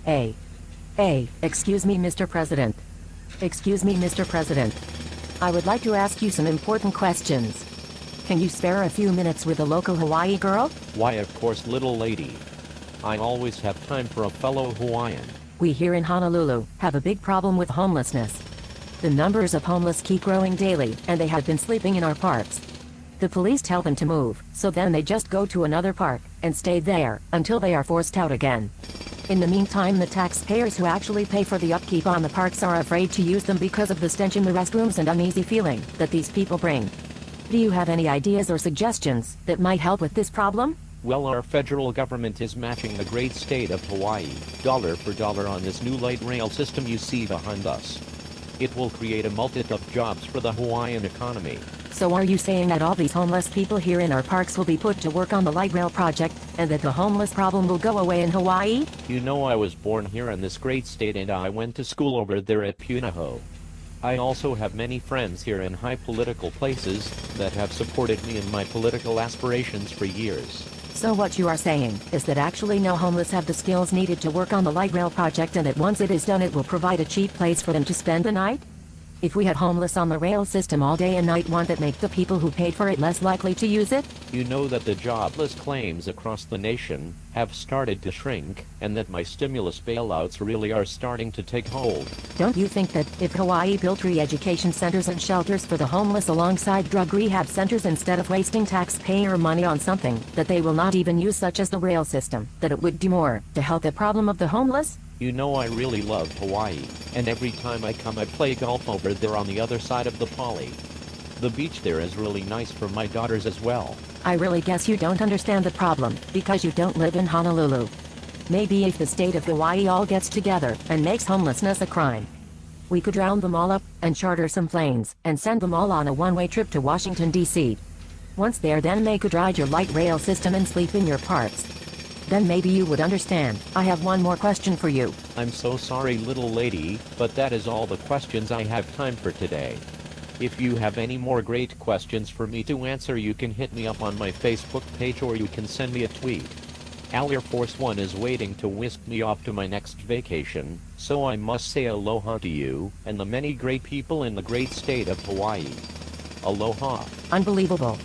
Excuse me, Mr. President. Excuse me, Mr. President. I would like to ask you some important questions. Can you spare a few minutes with a local Hawaii girl? Why, of course, little lady. I always have time for a fellow Hawaiian. We here in Honolulu have a big problem with homelessness. The numbers of homeless keep growing daily, and they have been sleeping in our parks. The police tell them to move, so then they just go to another park and stay there until they are forced out again. In the meantime, the taxpayers who actually pay for the upkeep on the parks are afraid to use them because of the stench in the restrooms and uneasy feeling that these people bring. Do you have any ideas or suggestions that might help with this problem? Well, our federal government is matching the great state of Hawaii, dollar for dollar, on this new light rail system you see behind us. It will create a multitude of jobs for the Hawaiian economy. So are you saying that all these homeless people here in our parks will be put to work on the light rail project, and that the homeless problem will go away in Hawaii? You know, I was born here in this great state and I went to school over there at Punahou. I also have many friends here in high political places that have supported me in my political aspirations for years. So what you are saying is that actually no homeless have the skills needed to work on the light rail project, and that once it is done it will provide a cheap place for them to spend the night? If we had homeless on the rail system all day and night, won't that make the people who paid for it less likely to use it? You know that the jobless claims across the nation have started to shrink, and that my stimulus bailouts really are starting to take hold. Don't you think that if Hawaii built re-education centers and shelters for the homeless alongside drug rehab centers instead of wasting taxpayer money on something that they will not even use, such as the rail system, that it would do more to help the problem of the homeless? You know, I really love Hawaii, and every time I come I play golf over there on the other side of the Pali. The beach there is really nice for my daughters as well. I really guess you don't understand the problem, because you don't live in Honolulu. Maybe if the state of Hawaii all gets together and makes homelessness a crime, we could round them all up and charter some planes and send them all on a one-way trip to Washington, D.C. Once there, then they could ride your light rail system and sleep in your parks. Then maybe you would understand. I have one more question for you. I'm so sorry, little lady, but that is all the questions I have time for today. If you have any more great questions for me to answer, you can hit me up on my Facebook page, or you can send me a tweet. Al Air Force One is waiting to whisk me off to my next vacation, so I must say aloha to you and the many great people in the great state of Hawaii. Aloha. Unbelievable.